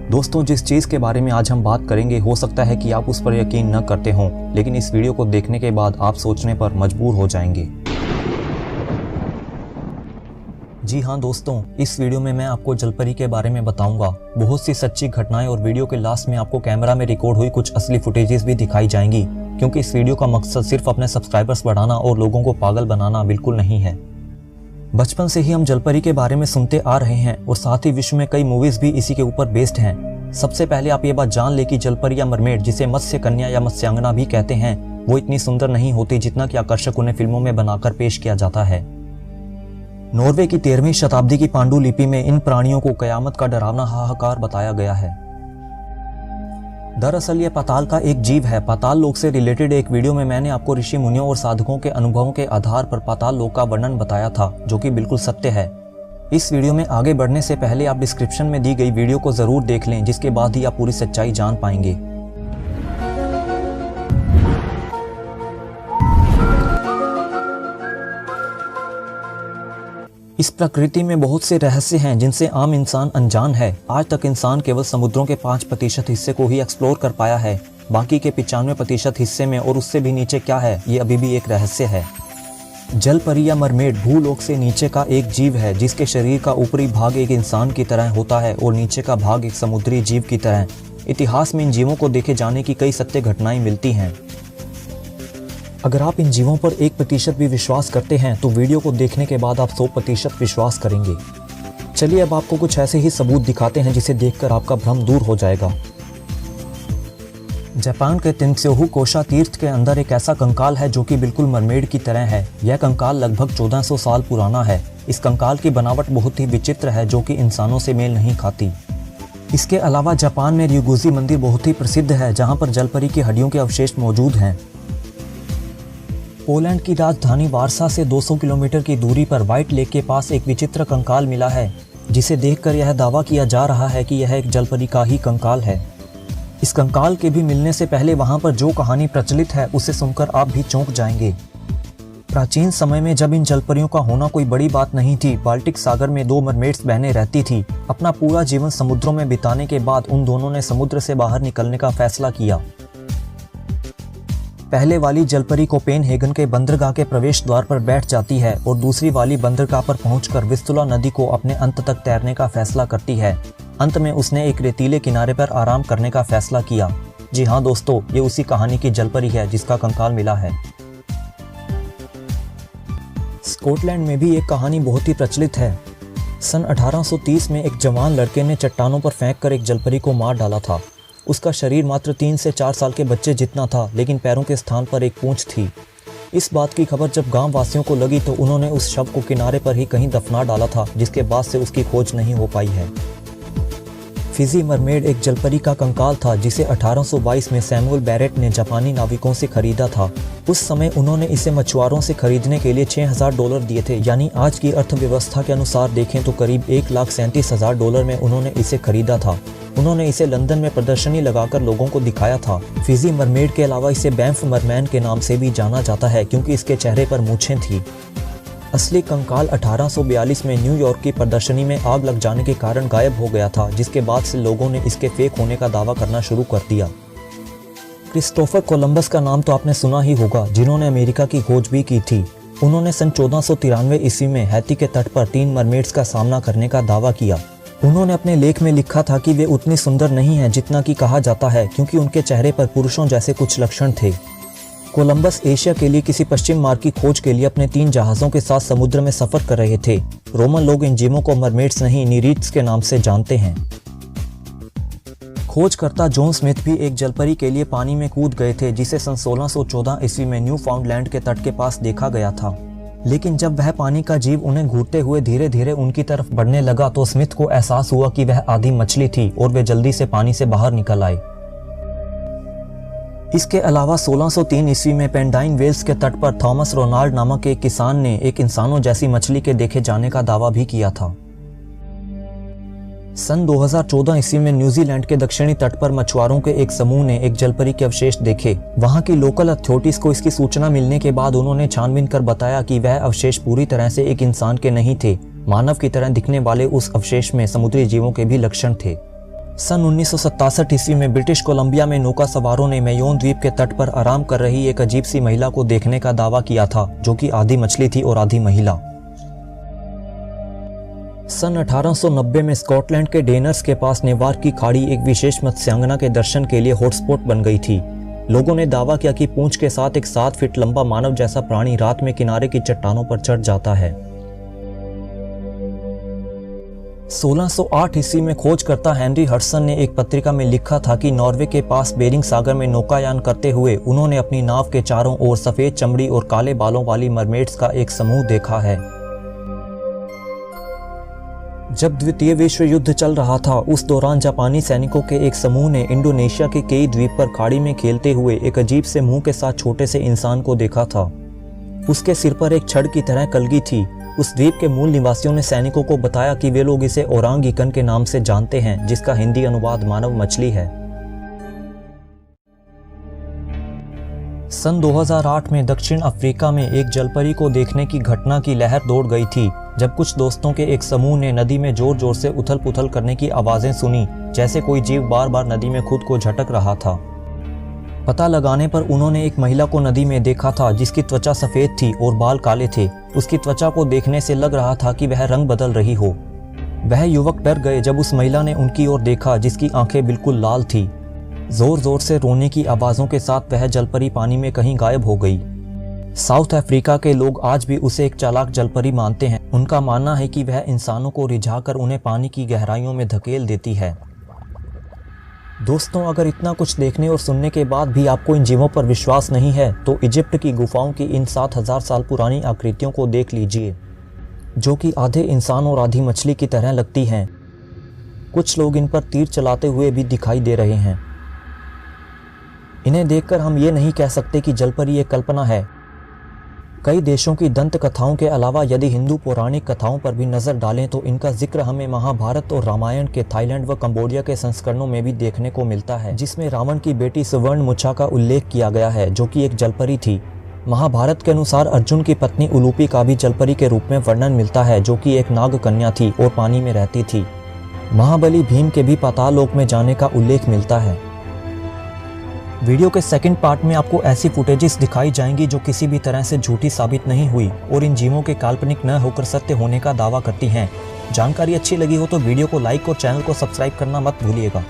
दोस्तों, जिस चीज़ के बारे में आज हम बात करेंगे हो सकता है कि आप उस पर यकीन न करते हों, लेकिन इस वीडियो को देखने के बाद आप सोचने पर मजबूर हो जाएंगे। जी हाँ दोस्तों, इस वीडियो में मैं आपको जलपरी के बारे में बताऊंगा। बहुत सी सच्ची घटनाएं और वीडियो के लास्ट में आपको कैमरा में रिकॉर्ड हुई कुछ असली फुटेजेस भी दिखाई जाएंगी, क्योंकि इस वीडियो का मकसद सिर्फ अपने सब्सक्राइबर्स बढ़ाना और लोगों को पागल बनाना बिल्कुल नहीं है। बचपन से ही हम जलपरी के बारे में सुनते आ रहे हैं और साथ ही विश्व में कई मूवीज भी इसी के ऊपर बेस्ड हैं। सबसे पहले आप ये बात जान ले कि जलपरी या मरमेड, जिसे मत्स्य कन्या या मत्स्यांगना भी कहते हैं, वो इतनी सुंदर नहीं होती जितना कि आकर्षक उन्हें फिल्मों में बनाकर पेश किया जाता है। नॉर्वे की 13वीं शताब्दी की पांडुलिपि में इन प्राणियों को कयामत का डरावना हाहाकार बताया गया है। दरअसल ये पाताल का एक जीव है। पाताल लोक से रिलेटेड एक वीडियो में मैंने आपको ऋषि मुनियों और साधकों के अनुभवों के आधार पर पाताल लोक का वर्णन बताया था, जो कि बिल्कुल सत्य है। इस वीडियो में आगे बढ़ने से पहले आप डिस्क्रिप्शन में दी गई वीडियो को जरूर देख लें, जिसके बाद ही आप पूरी सच्चाई जान पाएंगे। इस प्रकृति में बहुत से रहस्य हैं जिनसे आम इंसान अनजान है। आज तक इंसान केवल समुद्रों के 5% हिस्से को ही एक्सप्लोर कर पाया है। बाकी के 95% हिस्से में और उससे भी नीचे क्या है, ये अभी भी एक रहस्य है। जलपरी या मरमेड भूलोक से नीचे का एक जीव है, जिसके शरीर का ऊपरी भाग एक इंसान की तरह होता है और नीचे का भाग एक समुद्री जीव की तरह। इतिहास में इन जीवों को देखे जाने की कई सत्य घटनाएं मिलती हैं। अगर आप इन जीवों पर 1% भी विश्वास करते हैं तो वीडियो को देखने के बाद आप 100% विश्वास करेंगे। चलिए अब आपको कुछ ऐसे ही सबूत दिखाते हैं जिसे देखकर आपका भ्रम दूर हो जाएगा। जापान के तेंत्स्योहु कोशा तीर्थ के अंदर एक ऐसा कंकाल है जो कि बिल्कुल मरमेड की तरह है। यह कंकाल लगभग 1400 साल पुराना है। इस कंकाल की बनावट बहुत ही विचित्र है, जो कि इंसानों से मेल नहीं खाती। इसके अलावा जापान में ryuguzi मंदिर बहुत ही प्रसिद्ध है, जहाँ पर जलपरी की हड्डियों के अवशेष मौजूद हैं। पोलैंड की राजधानी वारसा से 200 किलोमीटर की दूरी पर व्हाइट लेक के पास एक विचित्र कंकाल मिला है, जिसे देखकर यह दावा किया जा रहा है कि यह एक जलपरी का ही कंकाल है। इस कंकाल के भी मिलने से पहले वहां पर जो कहानी प्रचलित है उसे सुनकर आप भी चौंक जाएंगे। प्राचीन समय में जब इन जलपरियों का होना कोई बड़ी बात नहीं थी, बाल्टिक सागर में 2 मरमेड्स बहनें रहती थी। अपना पूरा जीवन समुद्रों में बिताने के बाद उन दोनों ने समुद्र से बाहर निकलने का फैसला किया। पहले वाली जलपरी कोपेनहेगन के बंदरगाह के प्रवेश द्वार पर बैठ जाती है और दूसरी वाली बंदरगाह पर पहुंचकर विस्तुला नदी को अपने अंत तक तैरने का फैसला करती है। अंत में उसने एक रेतीले किनारे पर आराम करने का फैसला किया। जी हाँ दोस्तों, ये उसी कहानी की जलपरी है जिसका कंकाल मिला है। स्कॉटलैंड में भी एक कहानी बहुत ही प्रचलित है। सन 1830 में एक जवान लड़के ने चट्टानों पर फेंककर एक जलपरी को मार डाला था। उसका शरीर मात्र 3 से 4 साल के बच्चे जितना था, लेकिन पैरों के स्थान पर एक पूंछ थी। इस बात की खबर जब गांव वासियों को लगी तो उन्होंने उस शव को किनारे पर ही कहीं दफना डाला था, जिसके बाद से उसकी खोज नहीं हो पाई है। फिजी मरमेड एक जलपरी का कंकाल था जिसे 1822 में सैमुअल बैरेट ने जापानी नाविकों से खरीदा था। उस समय उन्होंने इसे मछुआरों से खरीदने के लिए $6000 दिए थे, यानी आज की अर्थव्यवस्था के अनुसार देखें तो करीब $1,37,000 में उन्होंने इसे खरीदा था। उन्होंने इसे लंदन में प्रदर्शनी लगाकर लोगों को दिखाया था। फिजी मरमेड के अलावा इसे बैंफ मरमैन के नाम से भी जाना जाता है, क्योंकि इसके चेहरे पर मूंछें थी। असली कंकाल 1842 में न्यूयॉर्क की प्रदर्शनी में आग लग जाने के कारण गायब हो गया था, जिसके बाद से लोगों ने इसके फेक होने का दावा करना शुरू कर दिया। क्रिस्टोफर कोलंबस का नाम तो आपने सुना ही होगा, जिन्होंने अमेरिका की खोज भी की थी। उन्होंने सन 1493 ईस्वी में हैती के तट पर 3 मरमेड्स का सामना करने का दावा किया। उन्होंने अपने लेख में लिखा था कि वे उतनी सुंदर नहीं हैं जितना कि कहा जाता है, क्योंकि उनके चेहरे पर पुरुषों जैसे कुछ लक्षण थे। कोलंबस एशिया के लिए किसी पश्चिम मार्ग की खोज के लिए अपने 3 जहाज़ों के साथ समुद्र में सफर कर रहे थे। रोमन लोग इन जीवों को मरमेड्स नहीं, नीरीड्स के नाम से जानते हैं। खोजकर्ता जॉन स्मिथ भी एक जलपरी के लिए पानी में कूद गए थे, जिसे सन 1614 ईस्वी में न्यू फाउंडलैंड के तट के पास देखा गया था। लेकिन जब वह पानी का जीव उन्हें घूरते हुए धीरे धीरे उनकी तरफ बढ़ने लगा तो स्मिथ को एहसास हुआ कि वह आधी मछली थी और वे जल्दी से पानी से बाहर निकल आए। इसके अलावा 1603 ईस्वी में पेंडाइन वेल्स के तट पर थॉमस रोनाल्ड नामक एक किसान ने एक इंसानों जैसी मछली के देखे जाने का दावा भी किया था। सन 2014 ईस्वी में न्यूजीलैंड के दक्षिणी तट पर मछुआरों के एक समूह ने एक जलपरी के अवशेष देखे। वहां की लोकल अथॉरिटीज को इसकी सूचना मिलने के बाद उन्होंने छानबीन कर बताया कि वह अवशेष पूरी तरह से एक इंसान के नहीं थे। मानव की तरह दिखने वाले उस अवशेष में समुद्री जीवों के भी लक्षण थे। सन 1967 ईस्वी में ब्रिटिश कोलंबिया में नौका सवारों ने मेयोन द्वीप के तट पर आराम कर रही एक अजीब सी महिला को देखने का दावा किया था, जो कि आधी मछली थी और आधी महिला। सन 1890 में स्कॉटलैंड के डेनर्स के पास नेवार की खाड़ी एक विशेष मत्स्यांगना के दर्शन के लिए हॉटस्पॉट बन गई थी। लोगों ने दावा किया कि पूंछ के साथ एक 7 फीट लंबा मानव जैसा प्राणी रात में किनारे की चट्टानों पर चढ़ जाता है। 1608 ईस्वी में खोजकर्ता हेनरी हडसन ने एक पत्रिका में लिखा था कि नॉर्वे के पास बेरिंग सागर में नौकायान करते हुए उन्होंने अपनी नाव के चारों ओर सफेद चमड़ी और काले बालों वाली मरमेड्स का एक समूह देखा है। जब द्वितीय विश्व युद्ध चल रहा था, उस दौरान जापानी सैनिकों के एक समूह ने इंडोनेशिया के केई द्वीप पर खाड़ी में खेलते हुए एक अजीब से मुंह के साथ छोटे से इंसान को देखा था। उसके सिर पर एक छड़ की तरह कलगी थी। उस द्वीप के मूल निवासियों ने सैनिकों को बताया कि वे लोग इसे ओरांगीटन के नाम से जानते हैं, जिसका हिंदी अनुवाद मानव मछली है। सन 2008 में दक्षिण अफ्रीका में एक जलपरी को देखने की घटना की लहर दौड़ गई थी, जब कुछ दोस्तों के एक समूह ने नदी में जोर जोर से उथल पुथल करने की आवाजें सुनी, जैसे कोई जीव बार बार नदी में खुद को झटक रहा था। पता लगाने पर उन्होंने एक महिला को नदी में देखा था, जिसकी त्वचा सफ़ेद थी और बाल काले थे। उसकी त्वचा को देखने से लग रहा था कि वह रंग बदल रही हो। वह युवक डर गए जब उस महिला ने उनकी ओर देखा, जिसकी आंखें बिल्कुल लाल थी। जोर जोर से रोने की आवाज़ों के साथ वह जलपरी पानी में कहीं गायब हो गई। साउथ अफ्रीका के लोग आज भी उसे एक चालाक जलपरी मानते हैं। उनका मानना है कि वह इंसानों को रिझाकर उन्हें पानी की गहराइयों में धकेल देती है। दोस्तों, अगर इतना कुछ देखने और सुनने के बाद भी आपको इन जीवों पर विश्वास नहीं है, तो इजिप्ट की गुफाओं की इन 7000 साल पुरानी आकृतियों को देख लीजिए, जो कि आधे इंसान और आधी मछली की तरह लगती हैं। कुछ लोग इन पर तीर चलाते हुए भी दिखाई दे रहे हैं। इन्हें देखकर हम ये नहीं कह सकते कि जलपरी एक कल्पना है। कई देशों की दंत कथाओं के अलावा यदि हिंदू पौराणिक कथाओं पर भी नज़र डालें तो इनका जिक्र हमें महाभारत और रामायण के थाईलैंड व कंबोडिया के संस्करणों में भी देखने को मिलता है, जिसमें रावण की बेटी सुवर्णमुछा का उल्लेख किया गया है, जो कि एक जलपरी थी। महाभारत के अनुसार अर्जुन की पत्नी उलूपी का भी जलपरी के रूप में वर्णन मिलता है, जो कि एक नाग कन्या थी और पानी में रहती थी। महाबली भीम के भी पाताल लोक में जाने का उल्लेख मिलता है। वीडियो के सेकंड पार्ट में आपको ऐसी फुटेजेस दिखाई जाएंगी जो किसी भी तरह से झूठी साबित नहीं हुई और इन जीवों के काल्पनिक न होकर सत्य होने का दावा करती हैं। जानकारी अच्छी लगी हो तो वीडियो को लाइक और चैनल को सब्सक्राइब करना मत भूलिएगा।